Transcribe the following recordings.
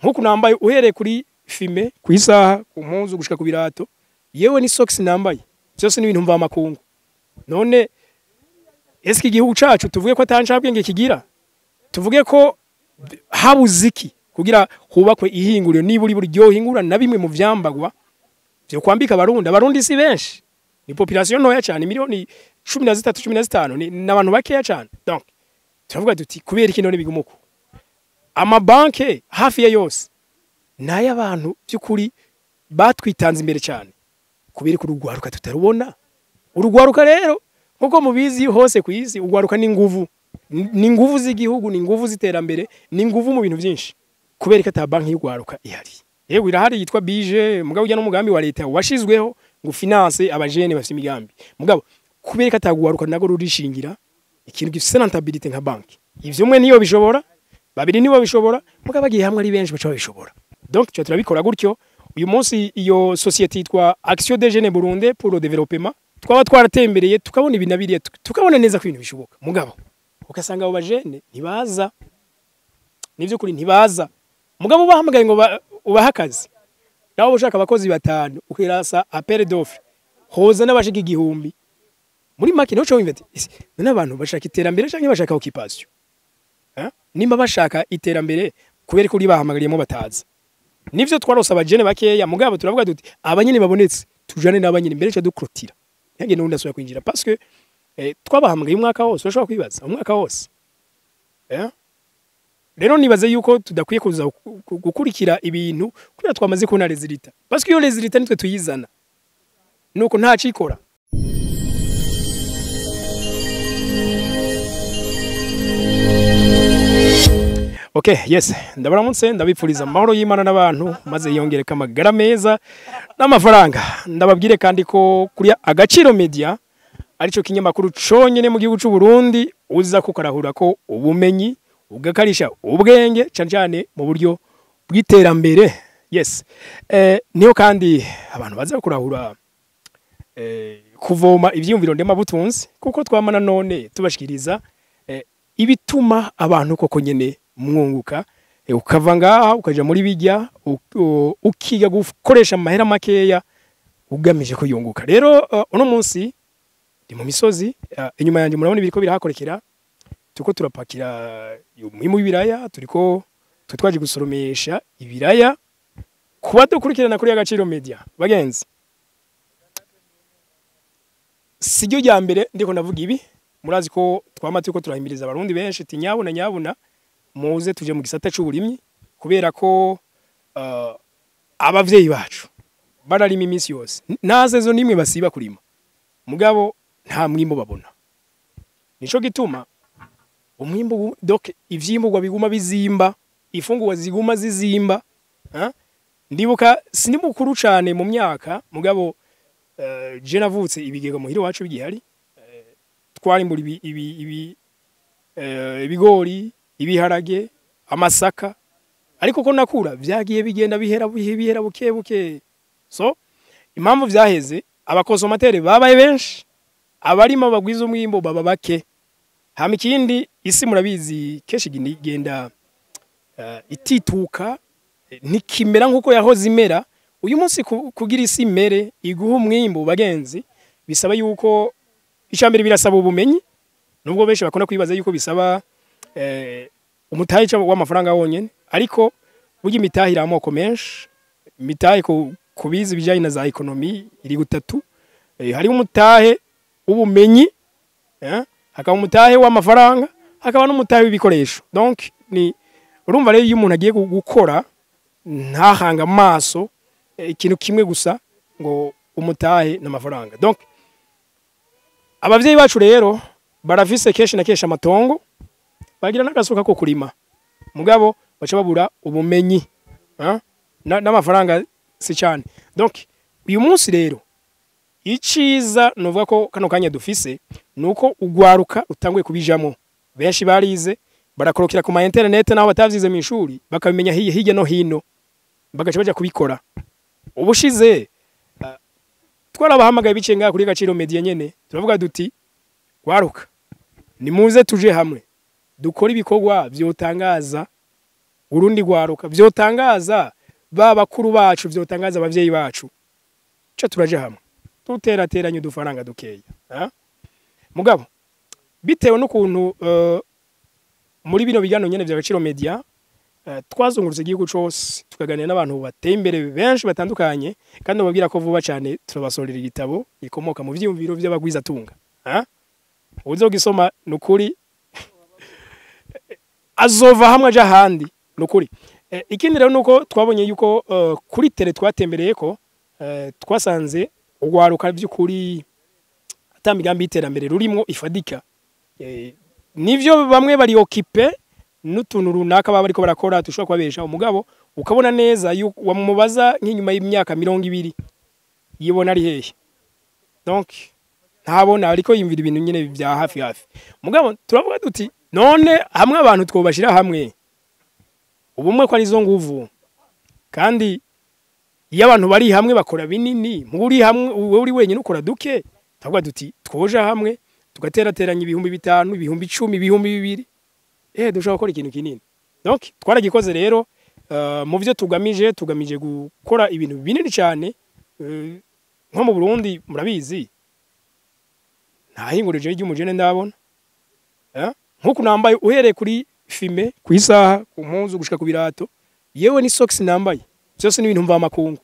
nkuko nambaye uhereye kuri fime ku isaha ku mpuzu gushika ku birato yewe ni socks nambaye byose ni ibintu mva makungu none eski igihugu cacu tuvuge ko atancabwenge kigira tuvuge ko habuziki kugira hubakwe ihinguriro niburi buryo hingura na bimwe mu vyambagwa byo kwambika abarundi si benshi ni population ntoya cyane miliyoni 13 15 ni nabantu bakeya cyane donc turavuga duti kubera iki none bigumuko amabanke hafi ya yose naye abantu byukuri batwitanze imbere cyane kubera ko urugwaruka tutarubona urugwaruka rero nkuko mubizi hose ku isi urugwaruka ni nguvu z'igihugu ni nguvu ziterambere ni nguvu mu bintu byinshi kubera ko ata banki y'urwaruka ihari yewe irahari yitwa bije mugabo ujya no mugambi wa leta washizweho ngo finance abajene bafite imigambi mugabo kubera ko atagwaruka nago rurishingira ikintu gifite rentabilité nka banki ivyo mwe niyo bishobora babiri nibo bishobora mugabo bagiye hamwe ari benshi bacha bishobora donc cyo turabikora gutyo uyu munsi iyo société yitwa Action des Jeunes Burundais pour le développement twaba twaratembereye tukabona ibinabiriye tukabona neza ko ibintu bishoboka mugabo ukasanga abo bajene ntibaza nivyo kuri ntibaza mugabo bahamagaye ngo ubahakazi nawo ushaka abakozi batanu ukirasa appel d'offre hoza n'abashika igihumbi muri make no cyo wimvete none abantu bashaka iterambere canke bashaka occupation nimba bashaka iterambere kubera ko uri bahamagariyemo bataza nivyo twarose abajene bakeya mugabo turavuga duti abanyene babonetse tujane n'abanyene mbere cyo dukrotira yange n'undi asubira kwinjira parce que twabahamagaye umwaka wose urashobora kwibaza umwaka wose rero nibaze yuko tudakwiye kuza gukurikira ibintu kugira twamaze kubona resultat parce que iyo resultat nitwe tuyizana nuko nta cikora Okay, yes, ndabaramutse ndabipfuriza amahoro y'Imana n'abantu maze yongereka amagara meza n'amafaranga. Ndababwire kandi ko kuri Agaciro Media arico kinyamakuru conyene mu gihugu cy'u Burundi uza kukarahura ko ubumenyi ugakarisha ubwenge cyane mu buryo bw'iterambere. Yes. Niyo kandi abantu baza kurahura kuvoma ivyumviro ndema butunzi kuko twamana none tubashikiriza ibituma abantu koko nyene mwunguka ukava ngaha ukaja muri bijya ukiga gukoresha amahera makeya ugamije ko yunguka rero uno munsi ndi mu misozi inyuma yanje murabona ibiriko birahakorekera tuko turapakira umuhimu w'ibiraya turiko twaje gusoromesha ibiraya kuba dukurikirana kuri Agaciro Media bagenzi sijyo rya mbere ndiko ndavuga ibi murazi ko twama turiko turahimiriza abarundi benshi nyabuna muze tuje mu gisata cy'uburimyi kubera ko abavyeyi bacu bararima iminsi yose nta sezo nimwe basiba kurima mugabo nta mwimbo babona nico gituma umwimbo donc ivyimburwa biguma bizimba ifungurwa ziguma zizimba ndibuka sindi mukuru cyane mu myaka mugabo je navutse ibigega muhiro wacu bigihari twarimbura ibigori ibiharage amasaka ariko ko nakura vyagiye bigenda bihera buke so impamvu vyaheze abakonsomateri babaye benshi abarima bagwiza umwimbo baba bake hama ikindi isi murabizi keshi genda itituka nikimera nkuko yahoze imera uyu munsi kugira isi mere iguha umwimbo bagenzi bisaba yuko icambere birasaba ubumenyi nubwo benshi bakona kwibaza yuko bisaba umutahe w'amafaranga wonyene ariko burya imitahe iramoko menshi imitahe kubizi bijanye na za economy iri gutatu hari umutahe ubumenyi hakaba umutahe w'amafaranga hakaba n'umutahe w'ibikoresho donc ni urumva rero iyo umuntu agiye gukora ntahanga amaso ikintu kimwe gusa ngo umutahe n'amafaranga donc abavyeyi bacu rero barafise keshi na keshi amatongo bagira n'agasuka ko kurima mugabo baca babura ubumenyi n'amafaranga si cyane donc uyu munsi rero iciza novuga ko kano kanya dufise nuko ugwaruka utanguye kubijamo benshi barize barakorokera ku ma internet naho batavyize mu ishuri bakabimenya hirya no hino bagaca baja kubikora ubushize twarabahamagaye bicenga kuri Agaciro Media nyene turavuga duti gwaruka nimuze tuje hamwe dukora ibikorwa byotangaza urundi gwaruka vyotangaza bakuru bacu, vyotangaza abavyeyi bacu, cyo turaje hamwe tuterateranye udufaranga dukeya. Mugabo bitewe n'ukuntu muri bino bigano nyene vya Agaciro Media twazungurutse igihugu cose tukaganira n'abantu bateye imbere benshi batandukanye, kandi babwira ko vuba cyane turabasorera igitabo ikomoka mu vyiyumviro by'abagwiza tunga. Uzogisoma nukuri azova hamwe aja handi nukuri. Ikindi rero nuko twabonye yuko kuri tele twatembereye ko twasanze ugwaruka by'ukuri atamigambi iterambere rurimo ifadika. Nivyo bamwe bari occupé n'utuntu runaka baba bariko barakora tushobora kubabesha umugabo, ukabona neza wamubaza nk'inyuma y'imyaka 20 yibona ari hehe. Donc ntabona ariko yimvira ibintu nyene bya hafi. Mugabo turavuga duti none hamwe abantu twobashira hamwe ubumwe ko ari zo nguvu, kandi iyo abantu bari hamwe bakora binini, muri hamwe uri wenyine ukora duke, twavuga duti twoja hamwe tugaterateranya ibihumbi 5, ibihumbi 10, ibihumbi 2, dushaka gukora ikintu kinini. Donc twaragikoze rero mu byo tugamije gukora ibintu binini cyane. Nko mu Burundi murabizi nta hingurije ry'umujene ndabona, nkuko nambaye uhereye kuri filme ku isaha ku mpuzu gushika ku birato, yewe ni socks nambaye byose ni ibintu mva makungu.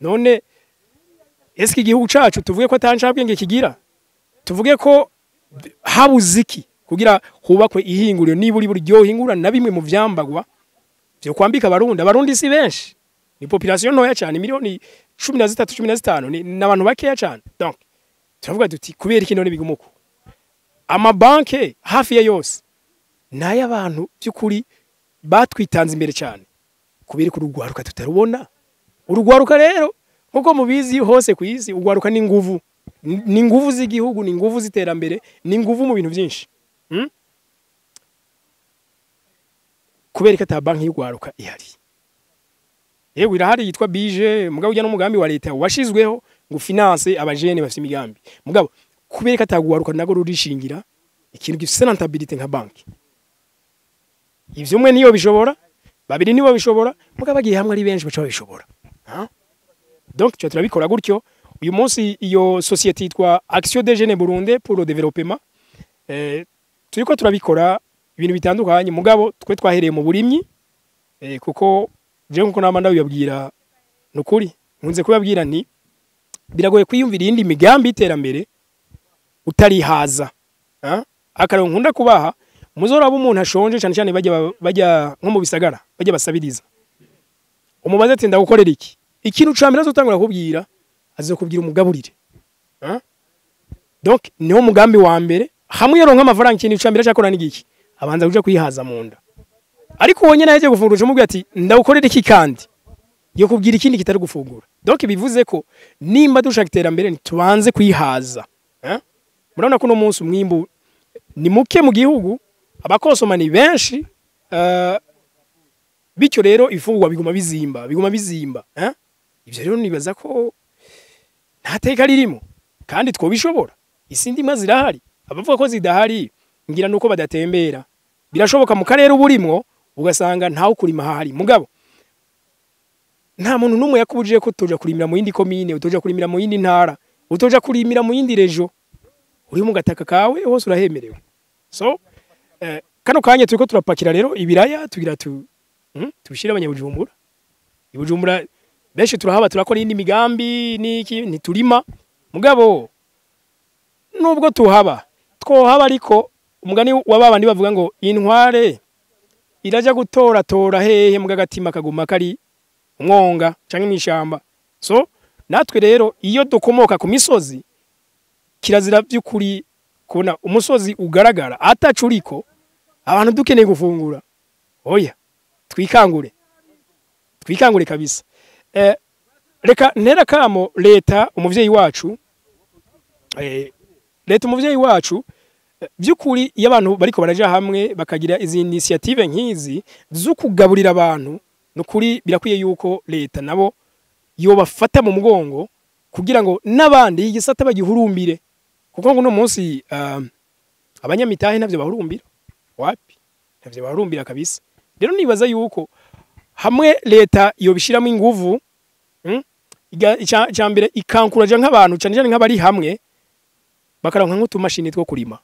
None eski igihugu cacu tuvuge ko atancabwenge kigira, tuvuge ko habuziki kugira hubakwe ihinguriro niburi buryo hingura na bimwe mu vyambagwa byo kwambika abarundi si benshi, ni population ntoya cyane, miliyoni 13 15 ni nabantu bakeya cyane. Donc turavuga duti kubera iki none bigumuko amabanke hafi ya yose naye abantu by'ukuri batwitanze imbere cyane, kubera ko urugwaruka tutarubona. Urugwaruka rero nkuko mubizi hose ku isi urugwaruka ni nguvu, ni nguvu z'igihugu, ni nguvu ziterambere, ni nguvu mu bintu byinshi. Kubera ko ata banki y'urwaruka ihari, yewe irahari yitwa bije, mugabo ujya n'umugambi wa leta washizweho ngo finance abajene bafite imigambi. Mugabo kubera ko atagwaruka nago rurishingira ikintu gifite rentabilité nka banki, ivyo umwe niyo bishobora, babiri nibo bishobora, mugabo bagiye hamwe ari benshi baca bishobora. Donc cyo turabikora gutyo. Uyu munsi iyo société yitwa Action des Jeunes Burundais pour le Développement, turiko turabikora ibintu bitandukanye. Mugabo twe twahereye mu burimyi, kuko je nkuko namanda bibabwira nukuri nkunze kubabwira nti biragoye kwiyumvira indi migambi iterambere utarihaza. Akaro nkunda kubaha muzoraba umuntu ashonje cyane cyane bajya nko mu bisagara bajya basabiriza, umubaze ati ndagukorera iki, ikintu cambere azotangura kubwira azokubwira umugaburire. Donc niho mugambi wa mbere, hamwe yaronka amafaranga ikintu cambere cyakora n'igiki abanza kuja kwihaza mu nda. Ariko wonye naje gufungura cyo mubwira ati ndagukorera iki, kandi yo kubwira ikindi kitari gufungura. Donc bivuze ko nimba dushaka iterambere tubanze kwihaza. Murabona ko no munsi umwimbu ni muke mu gihugu, abakosoma ni benshi, bityo rero ifungwa biguma bizimba. Ivyo rero nibaza ko ntateka ririmo kandi twobishobora. Isi ndima zirahari, abavuga ko zidahari ngira nuko badatembera. Birashoboka mu karere uburimwo ugasanga ntawo kurima hahari, mugabo nta muntu numwe yakubujije ko toja kurimira mu yindi commune, utoja kurimira mu yindi ntara, utoja kurimira mu yindi region, uri mu gataka kawe hose urahemerewe. So kano kanya turiko turapakira rero ibiraya tugira tubishira abanyabujumbura. Ibujumbura benshi turahaba turakora indi migambi niki ntiturima, mugabo nubwo tuhaba twohaba ariko umugani wababandi bavuga ngo intware iraja gutora hehe mugagatima kaguma kari umwonga canke mwishamba. So natwe rero iyo dukomoka ku misozi kirazira by'ukuri kubona umusozi ugaragara atacuriko abantu dukeneye gufungura. Oya twikangure kabisa. Reka ntera kamo leta umuvyeyi wacu, leta umuvyeyi wacu by'ukuri iyo abantu bariko baraja hamwe bakagira izi initiative nk'izi zo kugaburira abantu, nukuri birakwiye yuko leta nabo yo bafata mu mugongo kugira ngo nabandi igisata bagihurumbire, kuko ngo no munsi abanyamitahe navyo bahurumbira. Wapi? Navyo bahurumbira kabisa. rero nibaza yuko hamwe leta yobishiramo inguvu icyambere ikankuraje nk'abantu cyane cyane nk'abari hamwe bakaranka nk'utumashini two kurima.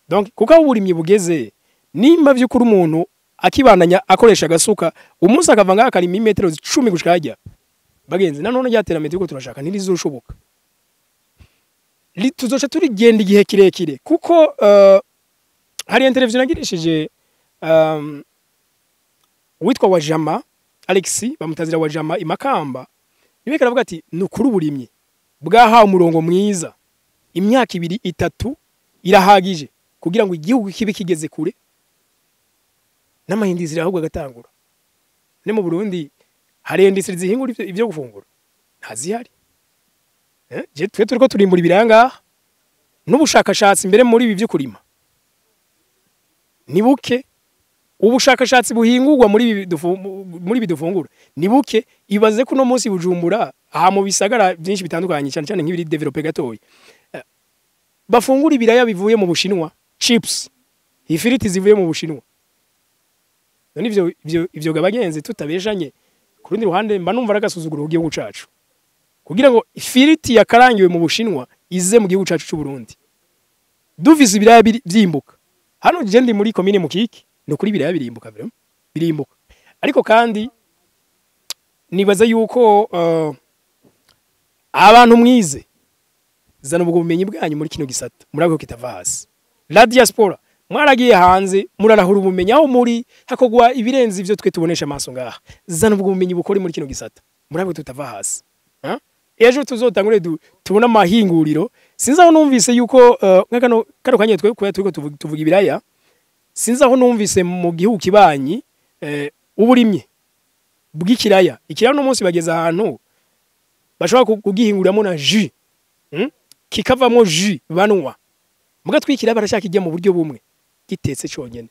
Donc kuko uburimyi bugeze nimba by'ukuri umuntu akibandanya akoresha gasuka umunsi akava ngaha akarima imetero 10 gushika hajya bagenzi nanone ryaterambere turiko turashaka ntirizoshoboka. Tuzoca turigenda igihe kirekire kuko hari interview nagirishije witwa Wajama Alexis bamutazira Wajama imakamba niwe karavuga ati nukuri uburimyi bwahawe umurongo mwiza imyaka 2-3 irahagije kugira ngo igihugu kibe kigeze kure n'amahindi zirahubwa gatangura. Ne mu Burundi hari industrie zihingura ivyo gufungura ntazihari. Je twe turiko turimbura ibiranga n'ubushakashatsi mbere muri ibi byo kurima nibuke ubushakashatsi buhingurwa muri ibi dufungura nibuke ibaze ko no munsi Bujumbura aha mu bisagara byinshi bitandukanye cyane cyane nk'ibiri developer gatoyi bafungura ibiraya bivuye mu Bushinwa chips ifiriti zivuye mu Bushinwa. None ivyo gabagenze tutabeshanye ku rundi ruhande mba numva ragasuzuguro ugiye gucacu kugira ngo ifiriti yakarangiwe mu Bushinwa ize mu gihugu cacu cy'u Burundi duvise ibiraya byimbuka hano je ndi muri commune Mukiki no kuri ibiraya birimbuka ariko kandi nibaza yuko abantu mwize zana ubwo bumenyi bwanyu muri kino gisata murako kitava hasi. La diaspora mwaragiye hanze murarahura ubumenyi aho muri hakogwa ibirenze ivyo twe tubonesha amaso ngaha zana ubwo bumenyi bukori muri kino gisata murako tutava hasi. Ejo tuzotangure tubona amahinguriro sinzaho numvise yuko nkakano kanye twe turiko tuvuga ibiraya sinzaho numvise mu gihugu kibanyi uburimye bw'ikiraya ikiraya no munsi bageza ahantu bashobora kugihinguramo na jus kikavamo jus banwa muga twikira barashaka ijya mu buryo bumwe gitetse cyonyene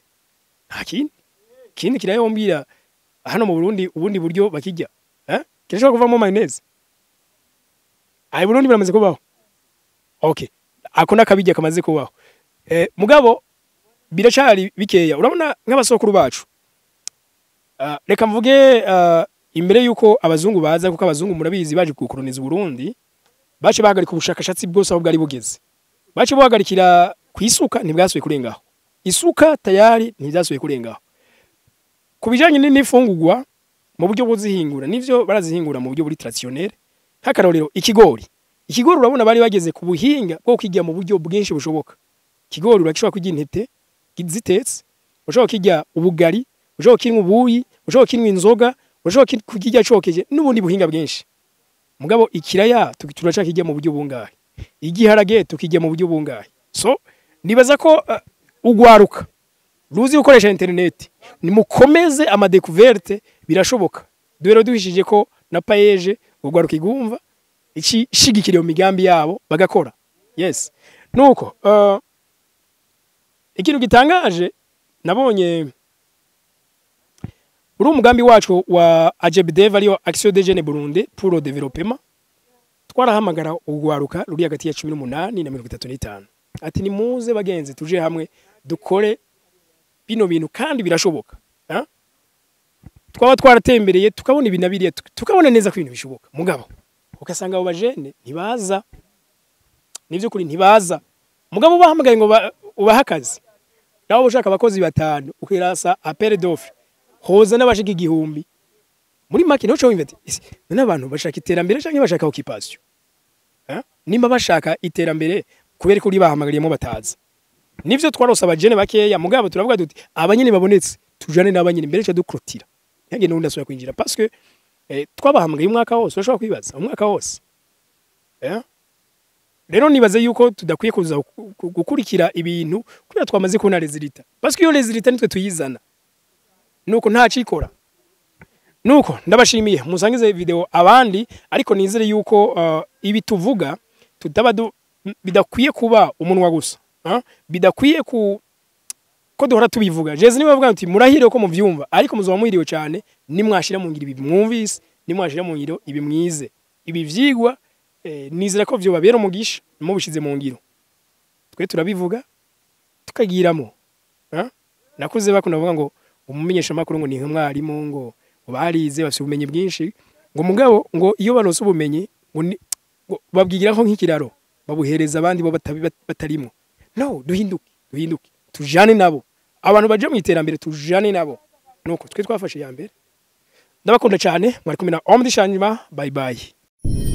nta kindi kiraya wombira hano mu Burundi ubundi buryo bakijya kirashobora kuvamo mayonnaise ai Burundi biramaze kubaho. Okay ako nakabijya kamaze kubaho mugabo biracari bikeya urabona nk'abasokuru bacu reka mvuge imbere yuko abazungu baza kuko abazungu murabizi baje gukoloniza Burundi bace bahagarika ubushakashatsi bwose aho bwari bugeze bace buhagarikira kwisuka ntibwasuye kurengaho isuka tayari ntibyasuye kurengaho kubijanye n'ifungurwa mu buryo buzihingura nivyo barazihingura mu buryo buri traditionnel hakarorero ikigori urabona bari bageze ku buhinga bwo kwijya mu buryo bwinshi bushoboka. Ikigori urashobora kujya intete zitetse ushobora kujya ubugari ushobora kinwa ubuyi ushobora kinwa inzoga ushobora kujya cokeje n'ubundi buhinga bwinshi mugabo ikiraya turashaka kijya mu buryo bungahe igiharage tukijya mu buryo bungahe. So nibaza ko ugwaruka ruzi gukoresha internet nimukomeze ama découverte birashoboka duhero duhishije ko na paeje ugwaruka igumva iki shigikiriye mu migambi yabo bagakora. Yes nuko ikintu gitangaje nabonye uri umugambi wacu wa AJBDEV ariyo Action des Jeunes Burundi pour le développement twarahamagara ugwaruka ruri hagati ya 18 na 35 ati ni muze bagenze tuje hamwe dukore bino bintu kandi birashoboka. Twaba twaratembereye tukabona ibinabiriye tukabona neza ko ibintu bishoboka mugabo ukasanga abo bajene ntibaza nivyo kuri ntibaza mugabo bahamagaye ngo ubahakazi naho ushaka abakozi 5 ukirasa appel d'offre hoza n'abashaka igihumbi muri make no cyo wimvete n'abantu bashaka iterambere canke bashaka occupation nimba bashaka iterambere kubera ko uri bahamagariyemo bataza nivyo twarose abajene bakeya mugabo turavuga duti abanyene babonetse tujane n'abanyene mbere cyo dukrotira yange n'undi asubira kwinjira parce que twabahamagaye umwaka wose urashobora kwibaza umwaka wose rero nibaze yuko tudakwiye kuza gukurikira ibintu kubera twamaze kubona resultat parce que iyo resultat nitwe tuyizana nuko nta cikora nuko ndabashimiye musangize video abandi ariko nizere yuko ibi tuvuga tutaba bidakwiye kuba umunwa gusa bidakwiye ko duhora tubivuga jeze niwe bavuga ati murahire ko muvyumva ariko muzoba muhiriwe cyane nimwashira mu ngiro ibi mwumvise nimwashira mu ngiro ibi mwize ibi vyigwa nizera ko vyo babera umugisha mubishize mu ngiro twe turabivuga tukagiramo nakuze bakunda bavuga ngo umumenyesha makuru ngo ni nk'umwarimu ngo barize bafite ubumenyi bwinshi ngo mugabo ngo iyo baronse ubumenyi ngo babwigiraho nk'ikiraro babuhereza abandi bo batarimo. No, duhinduke tujane nabo, abantu baje mu iterambere tujane nabo, nuko twe twafashe ya mbere. Ndabakunda cyane, mwari kumwe na Omdi Shanjima, bye bye.